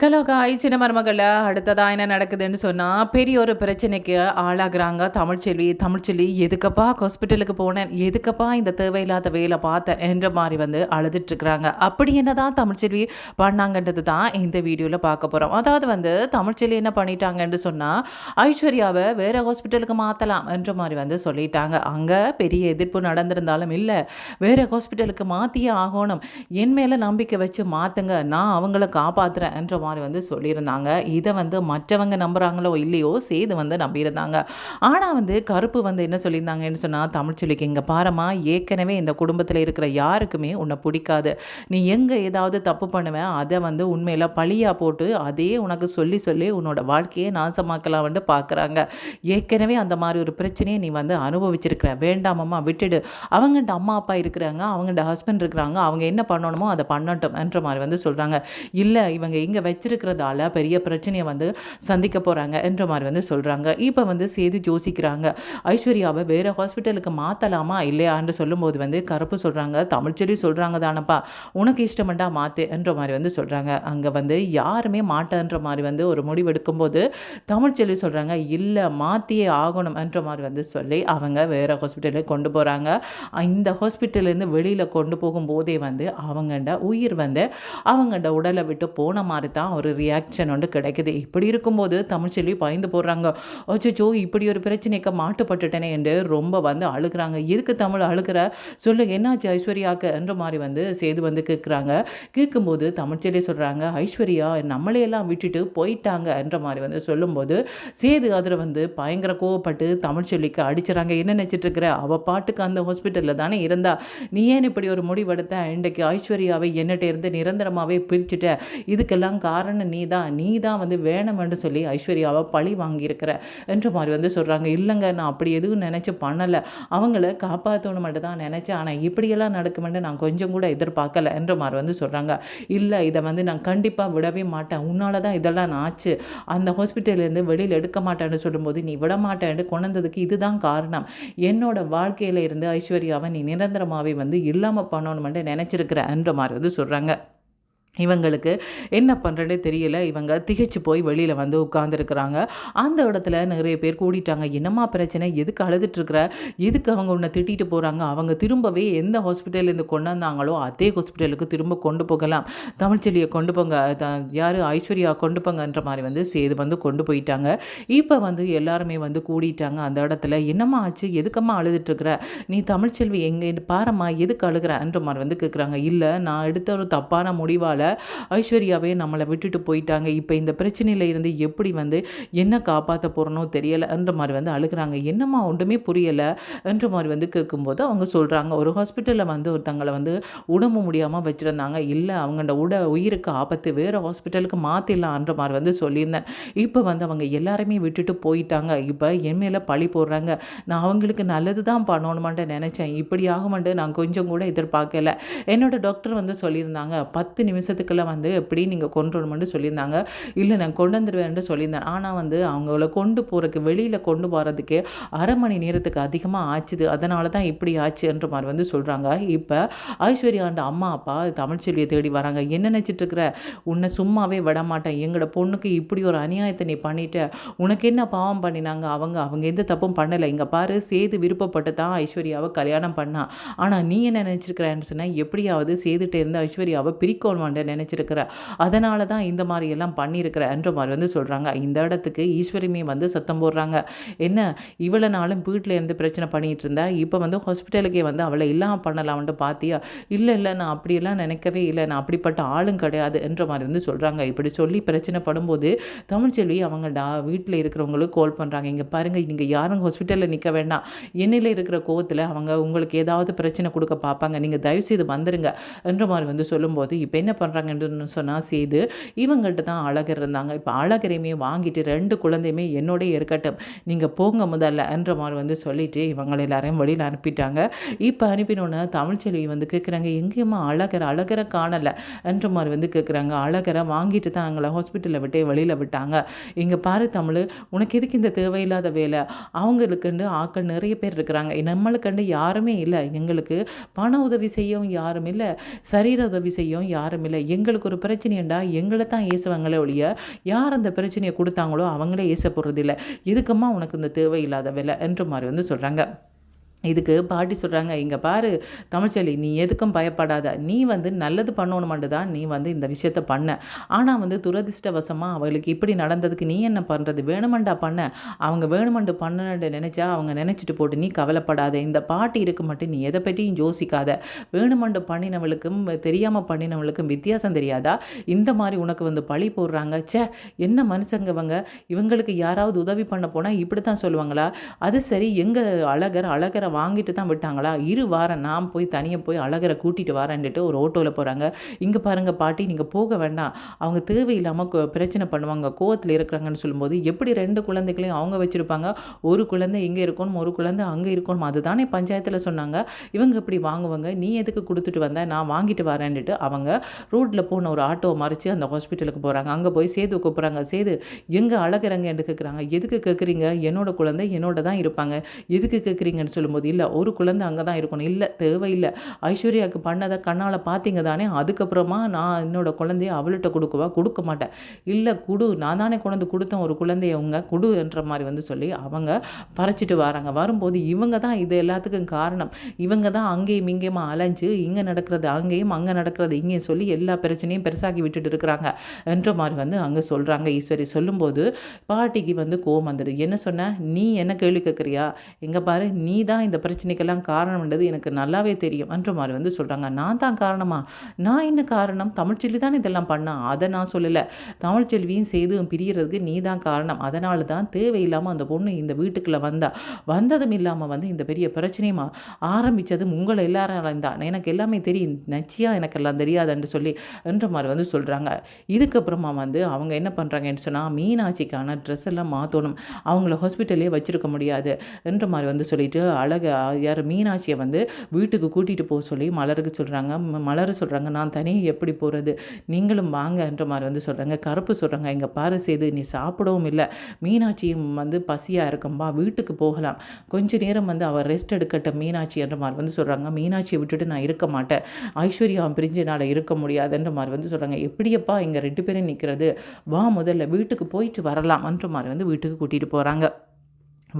கலோகாய் சின்ன மருமகள அடுத்ததா என்ன நடக்குதுன்னு சொன்னா, பெரிய ஒரு பிரச்சனைக்கு ஆளாகுறாங்க தமிழ்ச்செல்வி. தமிழ்ச்செல்வி எதுக்கப்பா ஹாஸ்பிட்டலுக்கு போனேன்? எதுக்கப்பா இந்த தேவையில்லாத வேலை பார்த்தேன்? என்ற மாரி வந்து அழுதுட்டுருக்குறாங்க. அப்படி என்னதான் தமிழ்ச்செல்வி பண்ணாங்கன்றது தான் இந்த வீடியோல பார்க்க போறோம். அதாவது வந்து தமிழ்ச்செல்வி என்ன பண்ணிட்டாங்கன்னு சொன்னா, ஐஸ்வர்யாவ வேற ஹாஸ்பிட்டலுக்கு மாத்தலாம் என்ற மாரி வந்து சொல்லிட்டாங்க. அங்க பெரிய எதிர்ப்பு நடந்திருந்தாலும், இல்ல வேற ஹாஸ்பிட்டலுக்கு மாத்தியே ஆகணும். என் மேல நம்பிக்கை வச்சு மாத்துங்க. நான் அவங்கள காப்பாத்துறேன் என்ற மாரி வந்து சொல்லியிருந்தாங்க. இத வந்து மற்றவங்க நம்புறாங்களோ இல்லையோ, சேது வந்து நம்பியிருந்தாங்க. ஆனா வந்து கருப்பு வந்து என்ன சொல்லியிருந்தாங்கன்னு சொன்னா, தமிழ்ச்செல்விக்கு இங்க பாரம்மா, ஏற்கனவே இந்த குடும்பத்தில இருக்கிற யாருக்குமே உன்ன புடிக்காது. நீ எங்க ஏதாவது தப்பு பண்ணுவ, அத வந்து உண்மையில பழியா போட்டு அதையே உனக்கு சொல்லி சொல்லி உன்னோட வாழ்க்கையே நாசமாக்கலாம்னு பார்க்குறாங்க. ஏற்கனவே அந்த மாரி ஒரு பிரச்சனைய நீ வந்து அனுபவிச்சிருக்கிற. வேண்டாமம்மா விட்டுடு. அவங்கள்ட்ட அம்மா, அப்பா இருக்கிறாங்க. அவங்கள்ட்ட ஹஸ்பண்ட் இருக்கிறாங்க. அவங்க என்ன பண்ணணுமோ அத பண்ணட்டும் என்ற மாரி வந்து சொல்றாங்க. இல்ல இவங்க இங்க வச்சிருக்கிறதால பெரிய பிரச்சனைய வந்து சந்திக்க போறாங்க என்ற மாரி வந்து சொல்றாங்க. இப்ப வந்து சேது யோசிக்கிறாங்க. ஐஸ்வர்யாவ வேற ஹாஸ்பிட்டலுக்கு மாத்தலாமா இல்லையான்னு சொல்லும்போது வந்து கருப்பு சொல்றாங்க, தமிழ்ச்செல்வி சொல்றாங்க தானப்பா, உனக்கு இஷ்டமண்டா மாத்து என்ற மாரி வந்து சொல்றாங்க. அங்க வந்து யாருமே மாட்டேன்ற மாரி வந்து ஒரு முடிவு எடுக்கும்போது தமிழ்ச்செல்வி சொல்றாங்க, இல்ல மாத்தியே ஆகணும் என்ற மாரி வந்து சொல்லி அவங்க வேற ஹாஸ்பிட்டலுக்கு கொண்டு போறாங்க. இந்த ஹாஸ்பிட்டல்லேருந்து வெளியில கொண்டு போகும்போதே வந்து அவங்கள்ட உயிர் வந்து அவங்கள்ட உடலை விட்டு போன மாதிரி தான் ஒரு ரியாக்ஷன் வந்து கிடைக்குது. இப்படி இருக்கும்போது தமிழ்ச்செல்வி பயந்து போடுறாங்க. அச்சச்சோ இப்படி ஒரு பிரச்சனைக்கு மாட்டுப்பட்டுட்டேனே என்று ரொம்ப வந்து அழுகுறாங்க. எதுக்கு தமிழ் அழுகிற, சொல்லு என்னாச்சு ஐஸ்வர்யாவுக்கு என்ற மாதிரி வந்து சேது வந்து கேட்குறாங்க. கேட்கும்போது தமிழ்ச்செல்வி சொல்கிறாங்க, ஐஸ்வர்யா நம்மளையெல்லாம் விட்டுட்டு போயிட்டாங்க என்ற மாதிரி வந்து சொல்லும்போது சேது அதில் வந்து பயங்கர கோவப்பட்டு தமிழ்ச்செல்விக்கு அடிச்சுறாங்க. என்ன நினச்சிட்டு இருக்கிற, அவள் பாட்டுக்கு அந்த ஹாஸ்பிட்டலில் தானே இருந்தா, நீ ஏன் இப்படி ஒரு முடிவெடுத்த, இன்றைக்கு ஐஸ்வர்யாவை என்னட்ட இருந்து நிரந்தரமாகவே பிரிச்சுட்ட, இதுக்கெல்லாம் காரணம் நீ தான் வந்து வேணுமென்று சொல்லி ஐஸ்வர்யாவை பழி வாங்கியிருக்கிற என்ற மாதிரி வந்து சொல்கிறாங்க. இல்லைங்க நான் அப்படி எதுவும் நினச்சி பண்ணலை, அவங்கள காப்பாற்றணும் மட்டும் தான் நினச்சேன், ஆனால் இப்படியெல்லாம் நடக்குமென்று நான் கொஞ்சம் கூட எதிர்பார்க்கல என்ற மாதிரி வந்து சொல்கிறாங்க. இல்லை இதை வந்து நான் கண்டிப்பாக விடவே மாட்டேன், உன்னால தான் இதெல்லாம் ஆச்சு, அந்த ஹாஸ்பிட்டல்லேருந்து வெளியில் எடுக்க மாட்டேன்னு சொல்லும்போது நீ விட மாட்டேன்னு கொண்டதுக்கு இதுதான் காரணம், என்னோட வாழ்க்கையில் இருந்து ஐஸ்வர்யாவை நீ நிரந்தரமாகவே வந்து இல்லாமல் பண்ணணுமென்று நினச்சிருக்கிற என்ற மாதிரி வந்து சொல்கிறாங்க. இவங்களுக்கு என்ன பண்ணுறேன்னே தெரியல. இவங்க திகைச்சு போய் வெளியில் வந்து உட்காந்துருக்குறாங்க. அந்த இடத்துல நிறைய பேர் கூடிட்டாங்க. என்னம்மா பிரச்சனை, எதுக்கு அழுதுட்டுருக்குற, எதுக்கு அவங்க உன்னை திட்டிட்டு போகிறாங்க, அவங்க திரும்பவே எந்த ஹாஸ்பிட்டல்லேருந்து கொண்டு வந்தாங்களோ அதே ஹாஸ்பிட்டலுக்கு திரும்ப கொண்டு போகலாம், தமிழ்ச்செல்வியை கொண்டு போங்க, யார் ஐஸ்வர்யா கொண்டு போங்கன்ற மாதிரி வந்து சேது வந்து கொண்டு போயிட்டாங்க. இப்போ வந்து எல்லாருமே வந்து கூடிட்டாங்க அந்த இடத்துல. என்னம்மா ஆச்சு, எதுக்கம்மா அழுதுட்டுருக்குற, நீ தமிழ்ச்செல்வி எங்கே பாரம்மா, எதுக்கு அழுகிறன்ற மாதிரி வந்து கேட்குறாங்க. இல்லை நான் எடுத்த ஒரு தப்பான முடிவால் ஐஸ்வர்யாவே நம்மளை விட்டுட்டு போயிட்டாங்க, இப்போ இந்த பிரச்சனையில இருந்து எப்படி வந்து என்ன காப்பாற்ற போகிறனோ தெரியலை என்ற மாதிரி வந்து அழுகிறாங்க. என்னம்மா ஒன்றுமே புரியலை என்ற மாதிரி வந்து கேட்கும்போது அவங்க சொல்கிறாங்க, ஒரு ஹாஸ்பிட்டலில் வந்து ஒருத்தங்களை வந்து உடம்பு முடியாமல் வச்சுருந்தாங்க, இல்லை அவங்களோட உயிருக்கு ஆபத்து, வேறு ஹாஸ்பிட்டலுக்கு மாற்றிடலான்ற மாதிரி வந்து சொல்லியிருந்தேன், இப்போ வந்து அவங்க எல்லாருமே விட்டுட்டு போயிட்டாங்க, இப்போ என் மேலே பழி போடுறாங்க, நான் அவங்களுக்கு நல்லது தான் பண்ணணுமான்ட்டு நினச்சேன், இப்படி ஆகுமான்ட்டு நான் கொஞ்சம் கூட எதிர்பார்க்கல, என்னோட டாக்டர் வந்து சொல்லியிருந்தாங்க 10 நிமிஷத்துக்குள்ளே வந்து எப்படி நீங்கள் கொண்டு வரணும்னு சொல்லியிருந்தாங்க, இல்லை நான் கொண்டு வந்துடுவேன்ட்டு சொல்லியிருந்தேன், ஆனால் வந்து அவங்கள கொண்டு போகிறதுக்கு வெளியில் கொண்டு போகிறதுக்கே அரை மணி நேரத்துக்கு அதிகமாக ஆச்சுது, அதனால தான் இப்படி ஆச்சுன்ற மாதிரி வந்து சொல்கிறாங்க. இப்போ ஐஸ்வர்யாண்ட அம்மா அப்பா தமிழ்ச்செல்வியை தேடி வராங்க. என்ன நினச்சிட்டு இருக்கிற, உன்னை சும்மாவே விட மாட்டேன், எங்களோட பொண்ணுக்கு இப்படி ஒரு அநியாயத்தை நீ பண்ணிட்ட, உனக்கு என்ன பாவம் பண்ணினாங்க, அவங்க எந்த தப்பும் பண்ணலை, இங்கே பாரு சேது விருப்பப்பட்டு தான் ஐஸ்வர்யாவை கல்யாணம் பண்ணா, ஆனால் நீ என்ன நினச்சிருக்கிறேன்னு சொன்னால் எப்படியாவது சேதுகிட்ட இருந்து ஐஸ்வர்யாவை பிரிக்கணும்னு நினச்சிருக்கிற, அதனால தான் இந்த மாதிரி எல்லாம் பண்ணியிருக்கிற என்ற மாதிரி வந்து சொல்கிறாங்க. இந்த இடத்துக்கு ஈஸ்வரியுமே வந்து சத்தம் போடுறாங்க. என்ன இவ்வளோ நாளும் வீட்டில் இருந்து பிரச்சனை பண்ணிகிட்டு இருந்தா, இப்போ வந்து ஹாஸ்பிட்டலுக்கே வந்து அவளை இல்லாமல் பண்ணலாம்ன்ட்டு பார்த்தியா, இல்லை நான் அப்படியெல்லாம் நினைக்கவே இல்லை, நான் அப்படிப்பட்ட ஆளும் கிடையாது என்ற மாதிரி வந்து சொல்கிறாங்க. இப்படி சொல்லி பிரச்சனை படும்போது தமிழ்ச்செல்வி அவங்க வீட்டில் இருக்கிறவங்களுக்கு கால் பண்ணுறாங்க. இங்கே பாருங்கள், நீங்கள் யாரும் ஹாஸ்பிட்டலில் நிற்க வேண்டாம், என்னில் இருக்கிற கோவத்தில் அவங்க உங்களுக்கு ஏதாவது பிரச்சனை கொடுக்க பார்ப்பாங்க, நீங்கள் தயவுசெய்து வந்துடுங்க என்ற மாதிரி வந்து சொல்லும்போது இப்போ என்ன பண்ணுறாங்கன்னு சொன்னால் சேது இவங்கள்ட்ட தான் அழகர் இருந்தாங்க, இப்போ அழகரையுமே வாங்கிட்டு 2 குழந்தையுமே என்னோட இருக்கட்டும், நீங்கள் போங்க முதல்ல என்ற மாதிரி வந்து சொல்லிட்டு இவங்களை எல்லாரையும் வெளியில் அனுப்பிட்டாங்க. இப்போ அனுப்பினோன்னே தமிழ்ச்செல்வி வந்து கேட்குறாங்க, எங்கேயுமா அழகரை காணலை என்ற மாதிரி வந்து கேட்குறாங்க. அழகரை வாங்கிட்டு தான் எங்களை ஹாஸ்பிட்டலில் விட்டு வெளியில் விட்டாங்க, இங்கே பாரு தமிழ், உனக்கு எதுக்கு இந்த தேவையில்லாத வேலை, அவங்களுக்குண்டு ஆட்கள் நிறைய பேர் இருக்கிறாங்க, நம்மளுக்குண்டு யாருமே இல்லை, எங்களுக்கு பண உதவி செய்யவும் யாரும் இல்லை, சரீர உதவி செய்யவும் யாரும் இல்லை, எங்களுக்கு ஒரு பிரச்சனையண்டா எங்களை தான் ஏசுவாங்களே ஒழிய யார் அந்த பிரச்சனையை கொடுத்தாங்களோ அவங்களே ஏச போகிறதில்ல. எதுக்கம்மா உனக்கு இந்த தேவையில்லாத வேலை என்ற மாதிரி வந்து சொல்கிறாங்க. இதுக்கு பாட்டி சொல்கிறாங்க, இங்கே பாரு தமிழ்ச்செல்வி, நீ எதுக்கும் பயப்படாத. நீ வந்து நல்லது பண்ணணுமெண்டு தான் நீ வந்து இந்த விஷயத்த பண்ண. ஆனால் வந்து துரதிர்ஷ்டவசமாக அவளுக்கு இப்படி நடந்ததுக்கு நீ என்ன பண்ணுறது? வேணுமெண்டா பண்ண. அவங்க வேணுமெண்டு பண்ணணுன்னு நினச்சா அவங்க நினச்சிட்டு போட்டு, நீ கவலைப்படாத. இந்த பாட்டி இருக்க மட்டும் நீ எதை பற்றியும் யோசிக்காத. வேணுமெண்டு பண்ணினவளுக்கும் தெரியாமல் பண்ணினவளுக்கும் வித்தியாசம் தெரியாதா? இந்த மாதிரி உனக்கு வந்து பழி போடுறாங்க. என்ன மனுஷங்க இவங்களுக்கு யாராவது உதவி பண்ண போனால் இப்படி தான் சொல்லுவாங்களா? அது சரி, எங்கள் அழகரை வாங்கிட்டு தான் விட்டாங்களா? வாரம் நான் போய் தனியாக போய் அழகரை கூட்டிகிட்டு வரேன்ட்டு ஒரு ஆட்டோவில் போகிறாங்க. இங்கே பாருங்கள் பாட்டி, நீங்கள் போக வேண்டாம். அவங்க தேவையில்லாமல் பிரச்சனை பண்ணுவாங்க, கோவத்தில் இருக்கிறாங்கன்னு சொல்லும்போது, எப்படி 2 குழந்தைகளையும் அவங்க வச்சுருப்பாங்க? ஒரு குழந்தை இங்கே இருக்கணும், ஒரு குழந்தை அங்கே இருக்கணும். அதுதானே பஞ்சாயத்தில் சொன்னாங்க. இவங்க இப்படி வாங்குவாங்க, நீ எதுக்கு கொடுத்துட்டு வந்த? நான் வாங்கிட்டு வரேன்ட்டு அவங்க ரோட்டில் போன ஒரு ஆட்டோவை மறித்து அந்த ஹாஸ்பிட்டலுக்கு போகிறாங்க. அங்கே போய் சேது கூப்பிட்றாங்க. சேது, எங்கே அழகிறங்க என்று கேட்குறாங்க. எதுக்கு கேட்குறீங்க? என்னோட குழந்தை என்னோட தான் இருப்பாங்க, எதுக்கு கேட்குறீங்கன்னு சொல்லும்போது, இல்லை ஒரு குழந்தை அங்கே தான் இருக்கணும். இல்லை தேவையில்லை, ஐஸ்வர்யாவுக்கு பண்ணதை கண்ணால் பார்த்தீங்க தானே, அதுக்கப்புறமா நான் என்னோட குழந்தைய அவள்கிட்ட கொடுக்க மாட்டேன். இல்லை குடு, நான் தானே கொண்டு கொடுத்தேன் ஒரு குழந்தைய, அவங்க குடு என்ற மாதிரி வந்து சொல்லி அவங்க பறிச்சிட்டு வராங்க. வரும்போது இவங்க தான் இது எல்லாத்துக்கும் காரணம். இவங்க தான் அங்கேயும் இங்கேயுமா அலைஞ்சு இங்கே நடக்கிறது அங்கேயும் அங்கே நடக்கிறது இங்கேயும் சொல்லி எல்லா பிரச்சனையும் பெருசாக்கி விட்டுட்டு இருக்கிறாங்க என்ற மாதிரி வந்து அங்கே சொல்கிறாங்க. ஈஸ்வரி சொல்லும்போது பாட்டிக்கு வந்து கோவம் வந்துடுது. என்ன சொன்ன? நீ என்ன கேள்வி கேட்குறியா? எங்கே பாரு, நீ தான் இந்த பிரச்சனைக்கெல்லாம் காரணம்ன்றது எனக்கு நல்லாவே தெரியும் என்ற மாதிரி வந்து சொல்கிறாங்க. நான் தான் காரணமா? நான் என்ன காரணம்? தமிழ்ச்செல்வி தான் இதெல்லாம் பண்ணா. அதை நான் சொல்லலை. தமிழ்ச்செல்வியும் சேதுவும் பிரியறதுக்கு நீ தான் காரணம். அதனால தான் தேவையில்லாமல் அந்த பொண்ணு இந்த வீட்டுக்குள்ளே வந்ததும் இல்லாமல் வந்து இந்த பெரிய பிரச்சனையுமா ஆரம்பித்ததும் உங்களை எல்லாரும் தான். எனக்கு எல்லாமே தெரியும், நச்சியாக எனக்கு எல்லாம் தெரியாதுன்னு சொல்லி என்ற மாதிரி வந்து சொல்கிறாங்க. இதுக்கப்புறமா வந்து அவங்க என்ன பண்ணுறாங்கன்னு சொன்னால், மீனாட்சிக்கான ட்ரெஸ் எல்லாம் மாற்றணும், அவங்கள ஹாஸ்பிட்டல்லே வச்சுருக்க முடியாது என்ற மாதிரி வந்து சொல்லிட்டு யார் மீனாட்சியை வந்து வீட்டுக்கு கூட்டிகிட்டு போக சொல்லி மலருக்கு சொல்கிறாங்க. மலர் சொல்கிறாங்க, நான் தனியாக எப்படி போகிறது, நீங்களும் வாங்க என்ற மாதிரி வந்து சொல்கிறாங்க. கருப்பு சொல்கிறாங்க, இங்கே பாரு சேது, நீ சாப்பிடவும் இல்லை, மீனாட்சியும் வந்து பசியாக இருக்கும்பா, வீட்டுக்கு போகலாம், கொஞ்ச நேரம் வந்து அவள் ரெஸ்ட் எடுக்கட்டும் மீனாட்சி என்ற மாதிரி வந்து சொல்கிறாங்க. மீனாட்சியை விட்டுட்டு நான் இருக்க மாட்டேன், ஐஸ்வர்யா பிரிஞ்சு என்னால் இருக்க முடியாதுன்ற மாதிரி வந்து சொல்கிறாங்க. எப்படியப்பா இங்கே 2 பேரும் நிற்கிறது, வா முதல்ல வீட்டுக்கு போயிட்டு வரலாம் என்ற மாதிரி வந்து வீட்டுக்கு கூட்டிகிட்டு போகிறாங்க.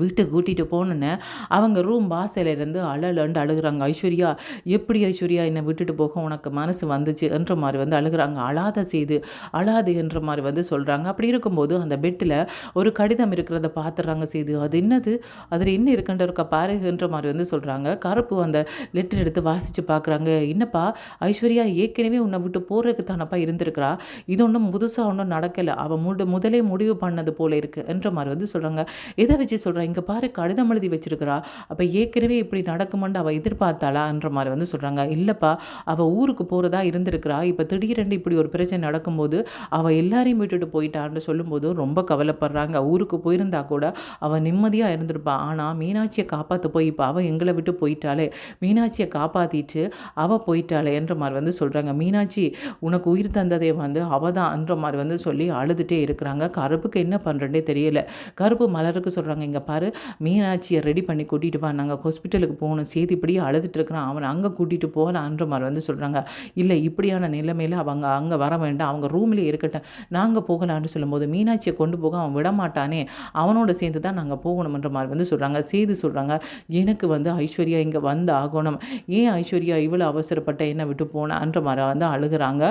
வீட்டுக்கு கூட்டிகிட்டு போனோன்னே அவங்க ரூம் வாசலேருந்து அழலண்டு அழுகிறாங்க. ஐஸ்வர்யா, எப்படி ஐஸ்வர்யா என்னை விட்டுட்டு போக உனக்கு மனசு வந்துச்சு என்ற மாதிரி வந்து அழுகிறாங்க. அழாத செய்து அழாது என்ற மாதிரி வந்து சொல்கிறாங்க. அப்படி இருக்கும்போது அந்த பெட்டில் ஒரு கடிதம் இருக்கிறத பார்த்துடுறாங்க செய்து. அது என்னது, அதில் என்ன இருக்குன்ற இருக்க பாரு என்ற மாதிரி வந்து சொல்கிறாங்க. கருப்பு அந்த லெட்டர் எடுத்து வாசித்து பார்க்குறாங்க. என்னப்பா ஐஸ்வர்யா ஏற்கனவே உன்னை விட்டு போகிறதுக்கு தானப்பா இருந்திருக்கிறா, இது ஒன்றும் புதுசாக ஒன்றும் நடக்கலை, அவள் முதலே முடிவு பண்ணது போல இருக்குது என்ற மாதிரி வந்து சொல்கிறாங்க. எதை வச்சு சொல்கிறாங்க? இங்கே பாரு கடிதம் எழுதி வச்சிருக்கிறா, அப்போ ஏற்கனவே இப்படி நடக்குமென்று அவள் எதிர்பார்த்தாளான்ற மாதிரி வந்து சொல்கிறாங்க. இல்லைப்பா, அவள் ஊருக்கு போகிறதா இருந்திருக்கிறா, இப்போ திடீரென்று இப்படி ஒரு பிரச்சனை நடக்கும்போது அவள் எல்லாரையும் விட்டுட்டு போயிட்டான்னு சொல்லும்போது ரொம்ப கவலைப்படுறாங்க. ஊருக்கு போயிருந்தா கூட அவள் நிம்மதியாக இருந்திருப்பா, ஆனால் மீனாட்சியை காப்பாற்ற போய் இப்போ அவள் எங்களை விட்டு போயிட்டாலே, மீனாட்சியை காப்பாற்றிட்டு அவள் போயிட்டாளே என்ற மாதிரி வந்து சொல்கிறாங்க. மீனாட்சி உனக்கு உயிர் தந்ததே வந்து அவள் தான் என்ற மாதிரி வந்து சொல்லி அழுதுகிட்டே இருக்கிறாங்க. கருப்புக்கு என்ன பண்ணுறேன்னே தெரியல. கருப்பு மலருக்கு சொல்கிறாங்க, இங்கே பாரு மீனாட்சியை ரெடி பண்ணி கூட்டிகிட்டு வா, நாங்கள் ஹாஸ்பிட்டலுக்கு போகணும், சேது இப்படியே அழுதுட்டு இருக்கிறான், அவனை அங்கே கூட்டிகிட்டு போகலான்ற மாதிரி வந்து சொல்கிறாங்க. இல்லை இப்படியான நிலைமையில் அவங்க அங்கே வர வேண்டாம், அவங்க ரூம்லேயே இருக்கட்டும், நாங்கள் போகலான்னு சொல்லும்போது மீனாட்சியை கொண்டு போக அவன் விடமாட்டானே, அவனோட சேர்ந்து தான் நாங்கள் போகணுன்ற மாதிரி வந்து சொல்கிறாங்க. சேது சொல்கிறாங்க, எனக்கு வந்து ஐஸ்வர்யா இங்கே வந்து ஆகணும், ஏன் ஐஸ்வர்யா இவ்வளோ அவசரப்பட்ட என்னை விட்டு போனான்ற மாதிரி வந்து அழுகிறாங்க.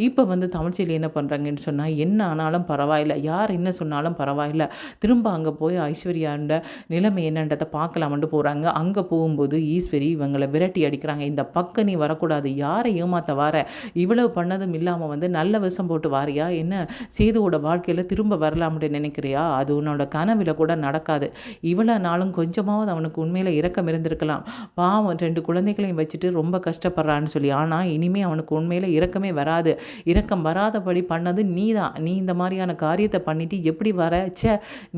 இப்போ வந்து தமிழ்ச்செல்வி என்ன பண்ணுறாங்கன்னு சொன்னால், என்ன ஆனாலும் பரவாயில்ல, யார் என்ன சொன்னாலும் பரவாயில்ல, திரும்ப அங்கே போய் ஐஸ்வர்யாண்ட நிலைமை என்னன்றதை பார்க்கலாம்னு போகிறாங்க. அங்கே போகும்போது ஈஸ்வரி இவங்களை விரட்டி அடிக்கிறாங்க. இந்த பக்கம் நீ வரக்கூடாது, யாரை ஏமாற்ற வர, இவ்வளவு பண்ணதும் இல்லாமல் வந்து நல்ல விஷம் போட்டு வாரியா, என்ன சேதுவோட வாழ்க்கையில் திரும்ப வரலாம்னு நினைக்கிறியா, அது உன்னோட கனவில் கூட நடக்காது, இவ்வளோ நாளும் கொஞ்சமாவது அவனுக்கு உண்மையில் இரக்கம் இருந்திருக்கலாம், பாவம் 2 குழந்தைகளையும் வச்சுட்டு ரொம்ப கஷ்டப்படுறான்னு சொல்லி, ஆனால் இனிமேல் அவனுக்கு உண்மையில் இரக்கமே வராது, இரக்கம் வராதபடி பண்ணது நீ தான், நீ இந்த மாதிரியான காரியத்தை பண்ணிட்டு எப்படி வர,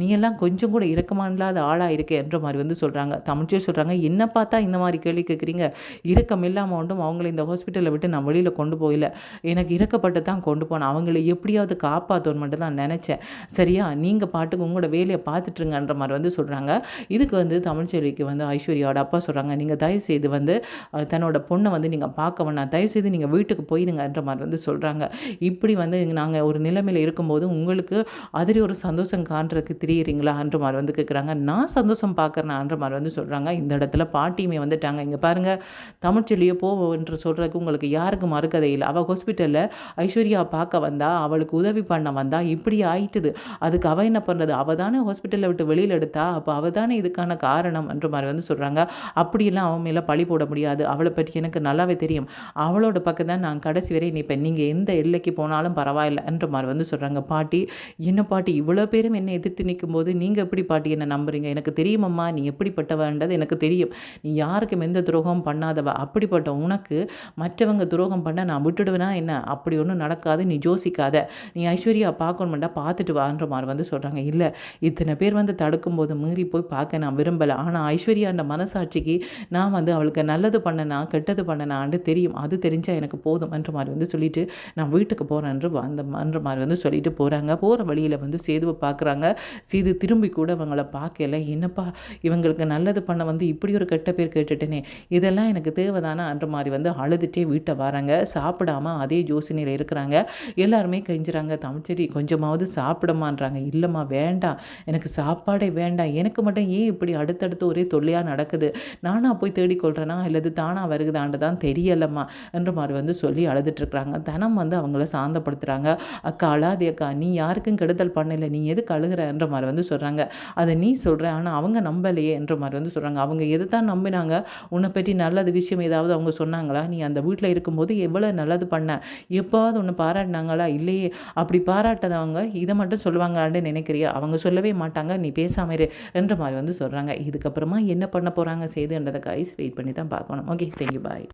நீ எல்லாம் கொஞ்சம் கூட இரக்கமான இல்லாத ஆளாக இருக்கே என்ற மாதிரி வந்து சொல்கிறாங்க. தமிழ்ச்செல்வி சொல்கிறாங்க, என்ன பார்த்தா இந்த மாதிரி கேள்வி கேட்குறீங்க? இரக்கம் இல்லாமல் ஒன்றும் அவங்கள இந்த ஹாஸ்பிட்டலை விட்டு நான் வெளியில் கொண்டு போகல. எனக்கு இறக்கப்பட்டு தான் கொண்டு போனேன். அவங்கள எப்படியாவது காப்பாற்றணும்னு மட்டும் தான் நினச்சேன். சரியா? நீங்கள் பாட்டுக்கு உங்களோட வேலையை பார்த்துட்ருங்கன்ற மாதிரி வந்து சொல்கிறாங்க. இதுக்கு வந்து தமிழ்ச்செல்விக்கு வந்து ஐஸ்வர்யாவோட அப்பா சொல்கிறாங்க, நீங்கள் தயவுசெய்து வந்து தன்னோட பொண்ணை வந்து நீங்கள் பார்க்க வேணாம், தயவுசெய்து நீங்கள் வீட்டுக்கு போயிடுங்கன்ற மாதிரி வந்து சொல்கிறாங்க. இப்படி வந்து நாங்கள் ஒரு நிலைமையில் இருக்கும்போது உங்களுக்கு அதில் ஒரு சந்தோஷம் காண்றதுக்கு தெரியுறீங்களான்ற மாதிரி வந்து கேட்குறாங்க. நான் சந்தோஷம் பார்க்குறேனான்ற மாதிரி வந்து சொல்கிறாங்க. இந்த இடத்துல பாட்டியுமே வந்துட்டாங்க. இங்கே பாருங்கள், தமிழ்ச்செல்வியை என்று சொல்கிறதுக்கு உங்களுக்கு யாருக்கு மறுக்கதை இல்லை. அவள் ஹாஸ்பிட்டலில் ஐஸ்வர்யா பார்க்க வந்தா, அவளுக்கு உதவி பண்ண வந்தா, இப்படி ஆயிட்டுது. அதுக்கு அவள் என்ன பண்ணுறது? அவள் தானே ஹாஸ்பிட்டலை விட்டு வெளியில் எடுத்தா, அப்போ அவள் தானே இதுக்கான காரணம் என்ற மாதிரி வந்து சொல்கிறாங்க. அப்படியெல்லாம் அவன் மேலே பழி போட முடியாது. அவளை பற்றி எனக்கு நல்லாவே தெரியும். அவளோட பக்கம் தான் நான் கடைசி வரை நிற்பேன். நீங்கள் எந்த எல்லைக்கு போனாலும் பரவாயில்லை என்ற மாதிரி வந்து சொல்கிறாங்க. பாட்டி, என்ன பாட்டி இவ்வளோ பேரும் என்னை எதிர்த்து நிற்கும்போது நீங்கள் எப்படி பாட்டி என்ன நம்புறீங்க? எனக்கு தெரியுமம்மா நீ எப்படிப்பட்டவன்றது எனக்கு தெரியும். நீ யாருக்கும் எந்த துரோகம் பண்ணாதவ. அப்படிப்பட்ட உனக்கு மற்றவங்க துரோகம் பண்ண நான் விட்டுடுவேனா என்ன? அப்படி ஒன்றும் நடக்காது. நீ யோசிக்காத. நீ ஐஸ்வர்யா பார்க்கணுமெண்டா பார்த்துட்டு வான்ற மாதிரி வந்து சொல்கிறாங்க. இல்லை, இத்தனை பேர் வந்து தடுக்கும்போது மீறி போய் பார்க்க நான் விரும்பலை. ஆனால் ஐஸ்வர்யான்ற மனசாட்சிக்கு நான் வந்து அவளுக்கு நல்லது பண்ணனா கெட்டது பண்ணனான்னு தெரியும். அது தெரிஞ்சால் எனக்கு போதும் என்ற மாதிரி வந்து சொல்லிட்டு நான் வீட்டுக்கு போகிறேன்ற அந்த மாதிரி வந்து சொல்லிட்டு போகிறாங்க. போகிற வழியில் வந்து சேதுவை பார்க்குறாங்க. சேது திரும்பி கூட அவங்கள பார்க்கல. என்னப்பா இவங்களுக்கு நல்லது பண்ண வந்து இப்படி ஒரு கெட்ட பேர் கேட்டுட்டேனே, இதெல்லாம் எனக்கு தேவைதானா என்ற மாதிரி வந்து அழுதுகிட்டே வீட்டை வராங்க. சாப்பிடாம அதே யோசனையில் இருக்கிறாங்க. எல்லாருமே கெஞ்சுறாங்க, தமிழ்ச்செல்வி கொஞ்சமாவது சாப்பிடமான்றாங்க. இல்லைம்மா வேண்டாம், எனக்கு சாப்பாடே வேண்டாம். எனக்கு மட்டும் ஏன் இப்படி அடுத்தடுத்து ஒரே தொல்லையாக நடக்குது? நானாக போய் தேடிக்கொள்கிறேன்னா இல்லது தானாக வருகுதான்னு தான் தெரியலம்மா என்ற மாதிரி வந்து சொல்லி அழுதுட்டுருக்குறாங்க. தனம் வந்து அவங்கள சாந்தப்படுத்துகிறாங்க. அக்கா அழாதே அக்கா, நீ யாருக்கும் கெடுதல் பண்ணலை, நீ எதுக்கு அழுகிறன்ற மாதிரி வந்து சொல்கிறாங்க. அதை நீ சொல்கிற, ஆனால் அவங்க நம்பலையே என்ற மாதிரி வந்து சொல்கிறாங்க. அவங்க எதை தான் நம்பினாங்க? உன்னை பற்றி நல்லது விஷயம் ஏதாவது அவங்க சொன்னாங்களா? நீ அந்த வீட்டில் இருக்கும்போது எவ்வளோ நல்லது பண்ண, எப்போவாவது ஒன்று பாராட்டினாங்களா? இல்லையே. அப்படி பாராட்டாதவங்க இதை மட்டும் சொல்லுவாங்களான்னு நினைக்கிறியா? அவங்க சொல்லவே மாட்டாங்க, நீ பேசாம இரு என்ற மாதிரி வந்து சொல்கிறாங்க. இதுக்கப்புறமா என்ன பண்ண போகிறாங்க சேதுன்றதை கைஸ் வெயிட் பண்ணி தான் பார்க்கணும். ஓகே, தேங்க்யூ, பாய்.